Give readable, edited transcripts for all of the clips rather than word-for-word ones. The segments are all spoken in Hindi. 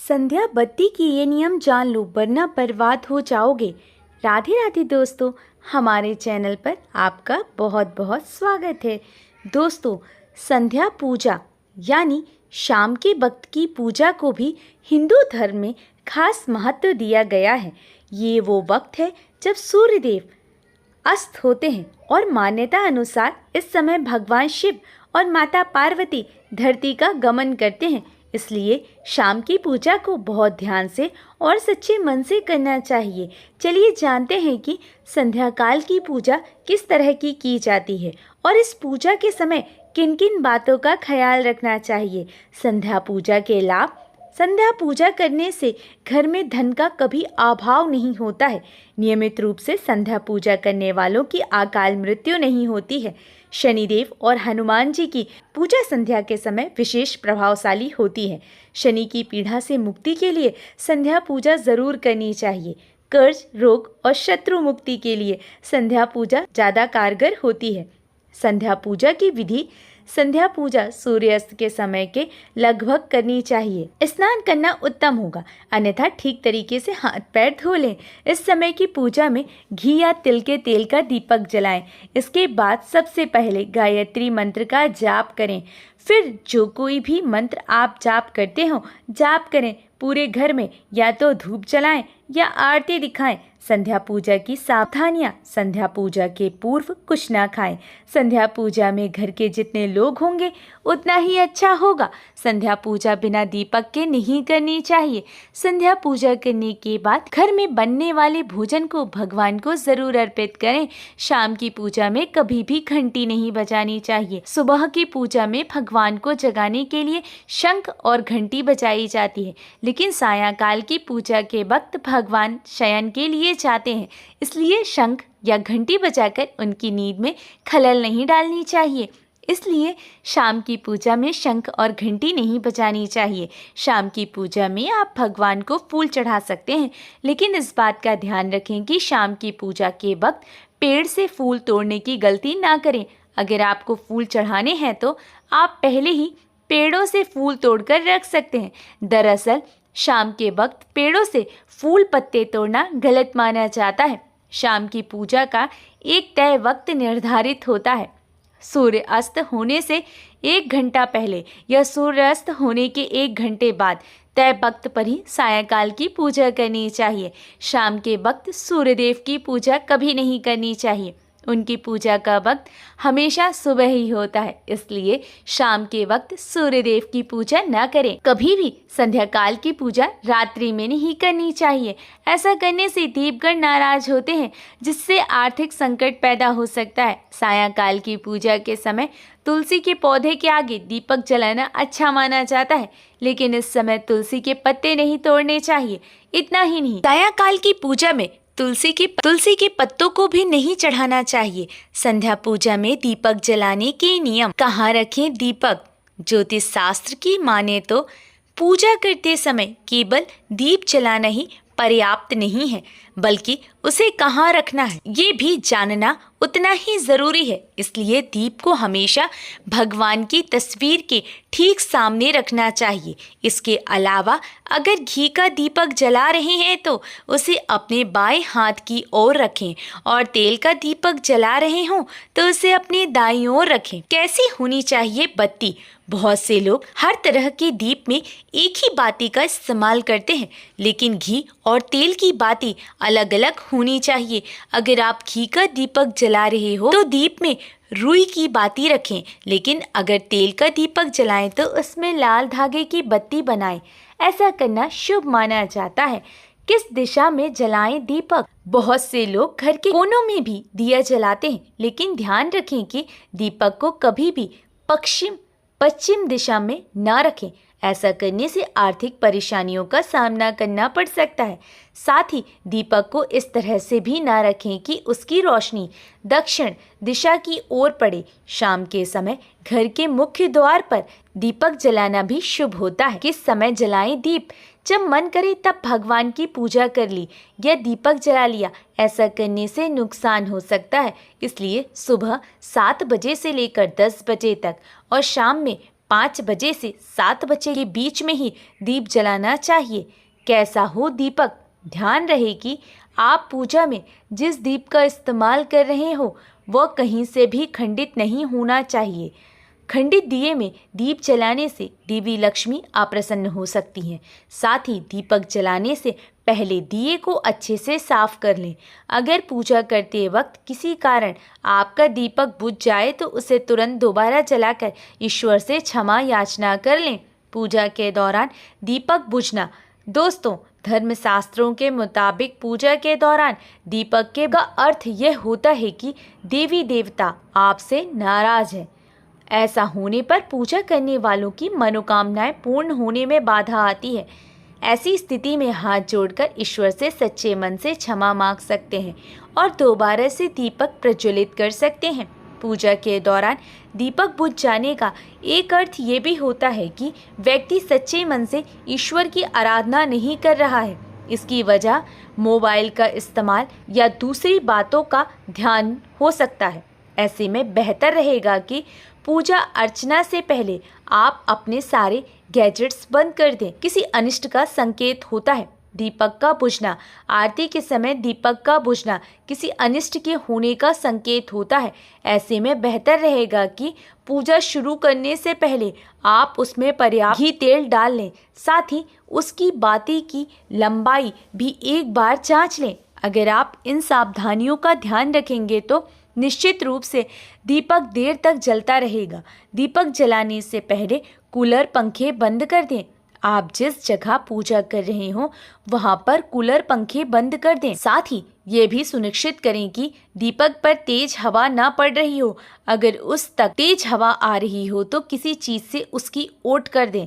संध्या बत्ती की ये नियम जान लो वरना बर्बाद हो जाओगे। राधे राधे दोस्तों, हमारे चैनल पर आपका बहुत बहुत स्वागत है। दोस्तों, संध्या पूजा यानी शाम के वक्त की पूजा को भी हिंदू धर्म में खास महत्व दिया गया है। ये वो वक्त है जब सूर्यदेव अस्त होते हैं और मान्यता अनुसार इस समय भगवान शिव और माता पार्वती धरती का गमन करते हैं। इसलिए शाम की पूजा को बहुत ध्यान से और सच्चे मन से करना चाहिए। चलिए जानते हैं कि संध्या काल की पूजा किस तरह की जाती है और इस पूजा के समय किन किन बातों का ख्याल रखना चाहिए। संध्या पूजा के लाभ। संध्या पूजा करने से घर में धन का कभी अभाव नहीं होता है। नियमित रूप से संध्या पूजा करने वालों की अकाल मृत्यु नहीं होती है। शनिदेव और हनुमान जी की पूजा संध्या के समय विशेष प्रभावशाली होती है। शनि की पीड़ा से मुक्ति के लिए संध्या पूजा जरूर करनी चाहिए। कर्ज, रोग और शत्रु मुक्ति के लिए संध्या पूजा ज़्यादा कारगर होती है। संध्या पूजा की विधि। संध्या पूजा सूर्यास्त के समय के लगभग करनी चाहिए। स्नान करना उत्तम होगा, अन्यथा ठीक तरीके से हाथ पैर धो लें। इस समय की पूजा में घी या तिल के तेल का दीपक जलाएं। इसके बाद सबसे पहले गायत्री मंत्र का जाप करें। फिर जो कोई भी मंत्र आप जाप करते हो जाप करें। पूरे घर में या तो धूप जलाएं या आरती दिखाएं। संध्या पूजा की सावधानियां। संध्या पूजा के पूर्व कुछ ना खाएं। संध्या पूजा में घर के जितने लोग होंगे उतना ही अच्छा होगा। संध्या पूजा बिना दीपक के नहीं करनी चाहिए। संध्या पूजा करने के बाद घर में बनने वाले भोजन को भगवान को जरूर अर्पित करें। शाम की पूजा में कभी भी घंटी नहीं बजानी चाहिए। सुबह की पूजा में भगवान को जगाने के लिए शंख और घंटी बजाई जाती है, लेकिन सायंकाल की पूजा के वक्त भगवान शयन के लिए चाहते हैं, इसलिए शंख या घंटी बजाकर उनकी नींद में खलल नहीं डालनी चाहिए। इसलिए शाम की पूजा में शंख और घंटी नहीं बजानी चाहिए। शाम की पूजा में आप भगवान को फूल चढ़ा सकते हैं, लेकिन इस बात का ध्यान रखें कि शाम की पूजा के वक्त पेड़ से फूल तोड़ने की गलती ना करें। अगर आपको फूल चढ़ाने हैं तो आप पहले ही पेड़ों से फूल तोड़कर रख सकते हैं। दरअसल शाम के वक्त पेड़ों से फूल पत्ते तोड़ना गलत माना जाता है। शाम की पूजा का एक तय वक्त निर्धारित होता है। सूर्य अस्त होने से 1 घंटा पहले या सूर्यास्त होने के 1 घंटे बाद तय वक्त पर ही सायंकाल की पूजा करनी चाहिए। शाम के वक्त सूर्यदेव की पूजा कभी नहीं करनी चाहिए। उनकी पूजा का वक्त हमेशा सुबह ही होता है, इसलिए शाम के वक्त सूर्यदेव की पूजा न करें। कभी भी संध्या काल की पूजा रात्रि में नहीं करनी चाहिए। ऐसा करने से देवगण नाराज होते हैं, जिससे आर्थिक संकट पैदा हो सकता है। सायंकाल की पूजा के समय तुलसी के पौधे के आगे दीपक जलाना अच्छा माना जाता है, लेकिन इस समय तुलसी के पत्ते नहीं तोड़ने चाहिए। इतना ही नहीं, सायंकाल की पूजा में तुलसी के पत्तों को भी नहीं चढ़ाना चाहिए। संध्या पूजा में दीपक जलाने के नियम। कहाँ रखें दीपक? ज्योतिष शास्त्र की माने तो पूजा करते समय केवल दीप जलाना ही पर्याप्त नहीं है, बल्कि उसे कहाँ रखना है ये भी जानना उतना ही जरूरी है। इसलिए दीप को हमेशा भगवान की तस्वीर के ठीक सामने रखना चाहिए। इसके अलावा अगर घी का दीपक जला रहे हैं तो उसे अपने बाएं हाथ की ओर रखें और तेल का दीपक जला रहे हों तो उसे अपने दाईं ओर रखें। कैसी होनी चाहिए बत्ती? बहुत से लोग हर तरह के दीप में एक ही बाती का इस्तेमाल करते हैं, लेकिन घी और तेल की बाती अलग अलग होनी चाहिए। अगर आप घी का दीपक जला रहे हो तो दीप में रुई की बाती रखें, लेकिन अगर तेल का दीपक जलाएं तो उसमें लाल धागे की बत्ती बनाएं। ऐसा करना शुभ माना जाता है। किस दिशा में जलाएं दीपक? बहुत से लोग घर के कोनों में भी दिया जलाते हैं, लेकिन ध्यान रखें कि दीपक को कभी भी पश्चिम दिशा में ना रखें। ऐसा करने से आर्थिक परेशानियों का सामना करना पड़ सकता है। साथ ही दीपक को इस तरह से भी ना रखें कि उसकी रोशनी दक्षिण दिशा की ओर पड़े। शाम के समय घर के मुख्य द्वार पर दीपक जलाना भी शुभ होता है। किस समय जलाएं दीप? जब मन करे तब भगवान की पूजा कर ली या दीपक जला लिया। ऐसा करने से नुकसान हो सकता है, इसलिए सुबह 7 बजे से लेकर 10 बजे तक और शाम में 5 बजे से 7 बजे के बीच में ही दीप जलाना चाहिए। कैसा हो दीपक, ध्यान रहे कि आप पूजा में जिस दीप का इस्तेमाल कर रहे हो वह कहीं से भी खंडित नहीं होना चाहिए। खंडित दिए में दीप जलाने से देवी लक्ष्मी अप्रसन्न हो सकती हैं। साथ ही दीपक जलाने से पहले दिए को अच्छे से साफ कर लें। अगर पूजा करते वक्त किसी कारण आपका दीपक बुझ जाए तो उसे तुरंत दोबारा जलाकर ईश्वर से क्षमा याचना कर लें। पूजा के दौरान दीपक बुझना, दोस्तों धर्मशास्त्रों के मुताबिक पूजा के दौरान दीपक के का अर्थ यह होता है कि देवी देवता आपसे नाराज है। ऐसा होने पर पूजा करने वालों की मनोकामनाएं पूर्ण होने में बाधा आती है। ऐसी स्थिति में हाथ जोड़कर ईश्वर से सच्चे मन से क्षमा मांग सकते हैं और दोबारा से दीपक प्रज्वलित कर सकते हैं। पूजा के दौरान दीपक बुझ जाने का एक अर्थ ये भी होता है कि व्यक्ति सच्चे मन से ईश्वर की आराधना नहीं कर रहा है। इसकी वजह मोबाइल का इस्तेमाल या दूसरी बातों का ध्यान हो सकता है। ऐसे में बेहतर रहेगा कि पूजा अर्चना से पहले आप अपने सारे गैजेट्स बंद कर दें। किसी अनिष्ट का संकेत होता है दीपक का बुझना। आरती के समय दीपक का बुझना किसी अनिष्ट के होने का संकेत होता है। ऐसे में बेहतर रहेगा कि पूजा शुरू करने से पहले आप उसमें पर्याप्त घी तेल डाल लें। साथ ही उसकी बाती की लंबाई भी एक बार जांच लें। अगर आप इन सावधानियों का ध्यान रखेंगे तो निश्चित रूप से दीपक देर तक जलता रहेगा। दीपक जलाने से पहले कूलर पंखे बंद कर दें। आप जिस जगह पूजा कर रहे हो वहां पर कूलर पंखे बंद कर दें। साथ ही ये भी सुनिश्चित करें कि दीपक पर तेज हवा ना पड़ रही हो। अगर उस तक तेज हवा आ रही हो तो किसी चीज़ से उसकी ओट कर दें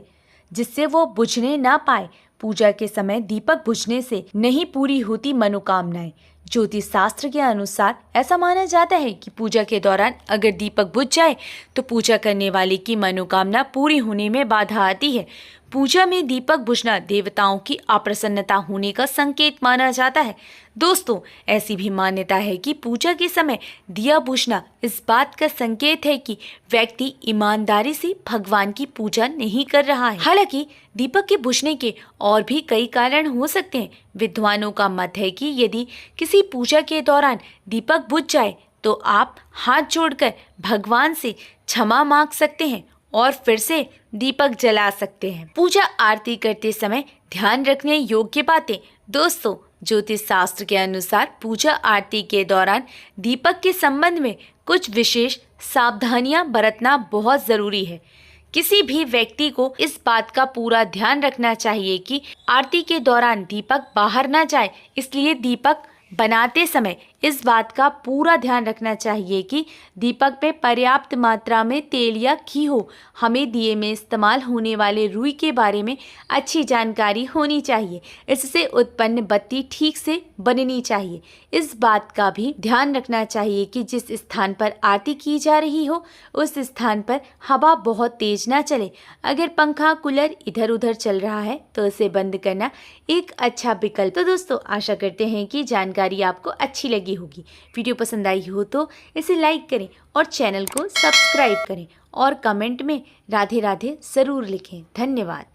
जिससे वो बुझने ना पाए। पूजा के समय दीपक बुझने से नहीं पूरी होती मनोकामनाएं। ज्योतिष शास्त्र के अनुसार ऐसा माना जाता है कि पूजा के दौरान अगर दीपक बुझ जाए तो पूजा करने वाले की मनोकामना पूरी होने में बाधा आती है। पूजा में दीपक बुझना देवताओं की अप्रसन्नता होने का संकेत माना जाता है। दोस्तों ऐसी भी मान्यता है कि पूजा के समय दिया बुझना इस बात का संकेत है कि व्यक्ति ईमानदारी से भगवान की पूजा नहीं कर रहा है। हालांकि दीपक के बुझने के और भी कई कारण हो सकते हैं। विद्वानों का मत है कि यदि किसी पूजा के दौरान दीपक बुझ जाए तो आप हाथ जोड़कर भगवान से क्षमा मांग सकते हैं और फिर से दीपक जला सकते हैं। पूजा आरती करते समय ध्यान रखने योग्य बातें। दोस्तों ज्योतिष शास्त्र के अनुसार पूजा आरती के दौरान दीपक के संबंध में कुछ विशेष सावधानियां बरतना बहुत ज़रूरी है। किसी भी व्यक्ति को इस बात का पूरा ध्यान रखना चाहिए कि आरती के दौरान दीपक बाहर ना जाए। इसलिए दीपक बनाते समय इस बात का पूरा ध्यान रखना चाहिए कि दीपक पे पर्याप्त मात्रा में तेल या घी हो। हमें दिए में इस्तेमाल होने वाले रुई के बारे में अच्छी जानकारी होनी चाहिए। इससे उत्पन्न बत्ती ठीक से बननी चाहिए। इस बात का भी ध्यान रखना चाहिए कि जिस स्थान पर आरती की जा रही हो उस स्थान पर हवा बहुत तेज ना चले। अगर पंखा कूलर इधर उधर चल रहा है तो उसे बंद करना एक अच्छा विकल्प। तो दोस्तों आशा करते हैं कि जानकारी आपको अच्छी लगी होगी। वीडियो पसंद आई हो तो इसे लाइक करें और चैनल को सब्सक्राइब करें और कमेंट में राधे राधे ज़रूर लिखें। धन्यवाद।